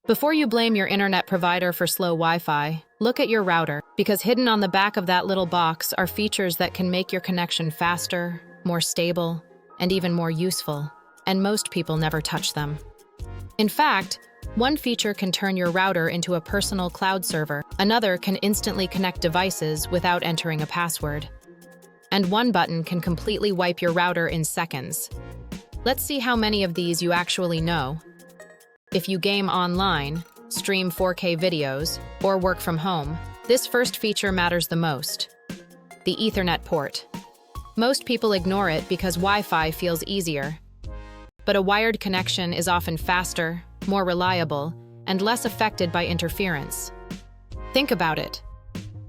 Before you blame your internet provider for slow Wi-Fi, look at your router, because hidden on the back of that little box are features that can make your connection faster, more stable, and even more useful, and most people never touch them. In fact, one feature can turn your router into a personal cloud server, another can instantly connect devices without entering a password, and one button can completely wipe your router in seconds. Let's see how many of these you actually know. If you game online, stream 4K videos, or work from home, this first feature matters the most: the Ethernet port. Most people ignore it because Wi-Fi feels easier. But a wired connection is often faster, more reliable, and less affected by interference. Think about it.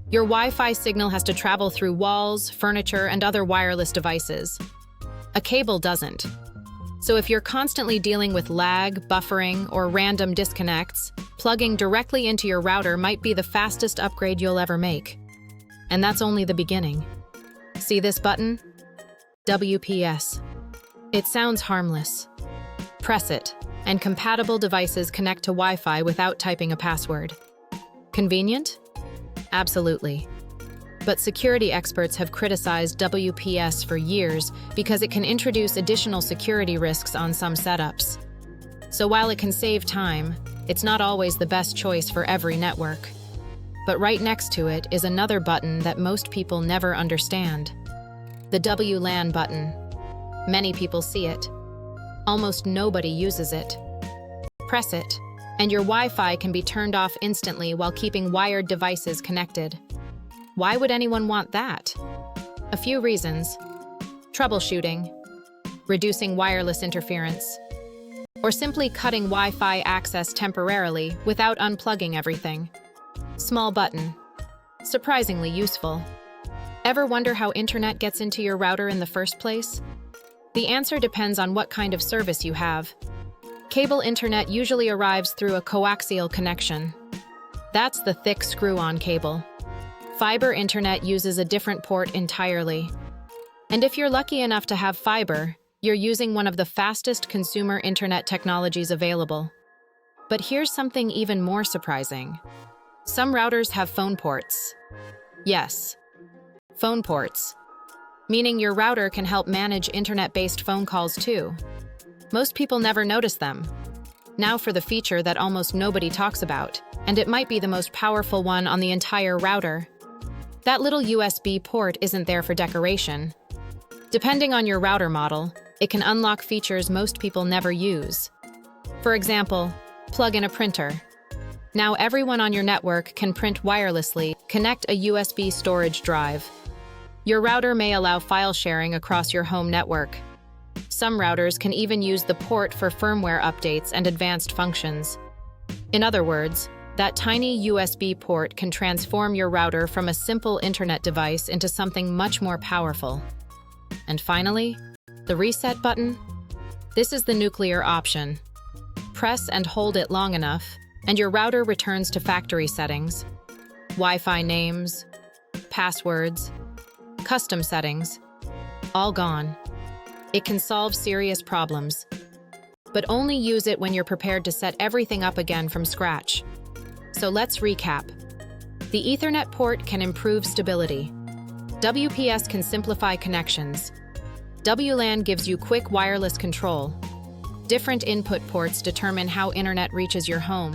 Your Wi-Fi signal has to travel through walls, furniture, and other wireless devices. A cable doesn't. So if you're constantly dealing with lag, buffering, or random disconnects, plugging directly into your router might be the fastest upgrade you'll ever make. And that's only the beginning. See this button? WPS. It sounds harmless. Press it, and compatible devices connect to Wi-Fi without typing a password. Convenient? Absolutely. But security experts have criticized WPS for years because it can introduce additional security risks on some setups. So while it can save time, it's not always the best choice for every network. But right next to it is another button that most people never understand: the WLAN button. Many people see it. Almost nobody uses it. Press it, and your Wi-Fi can be turned off instantly while keeping wired devices connected. Why would anyone want that? A few reasons: troubleshooting, reducing wireless interference, or simply cutting Wi-Fi access temporarily without unplugging everything. Small button. Surprisingly useful. Ever wonder how internet gets into your router in the first place? The answer depends on what kind of service you have. Cable internet usually arrives through a coaxial connection. That's the thick screw-on cable. Fiber internet uses a different port entirely. And if you're lucky enough to have fiber, you're using one of the fastest consumer internet technologies available. But here's something even more surprising. Some routers have phone ports. Yes, phone ports. Meaning your router can help manage internet-based phone calls too. Most people never notice them. Now for the feature that almost nobody talks about, and it might be the most powerful one on the entire router. That little USB port isn't there for decoration. Depending on your router model, it can unlock features most people never use. For example, plug in a printer. Now everyone on your network can print wirelessly. Connect a USB storage drive. Your router may allow file sharing across your home network. Some routers can even use the port for firmware updates and advanced functions. In other words, that tiny USB port can transform your router from a simple internet device into something much more powerful. And finally, the reset button. This is the nuclear option. Press and hold it long enough, and your router returns to factory settings. Wi-Fi names, passwords, custom settings, all gone. It can solve serious problems, but only use it when you're prepared to set everything up again from scratch. So let's recap. The Ethernet port can improve stability. WPS can simplify connections. WLAN gives you quick wireless control. Different input ports determine how internet reaches your home.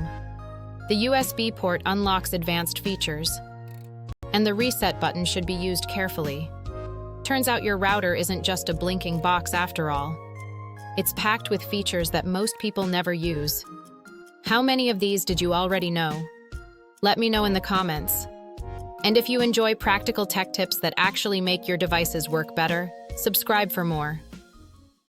The USB port unlocks advanced features. And the reset button should be used carefully. Turns out your router isn't just a blinking box after all. It's packed with features that most people never use. How many of these did you already know? Let me know in the comments. And if you enjoy practical tech tips that actually make your devices work better, subscribe for more.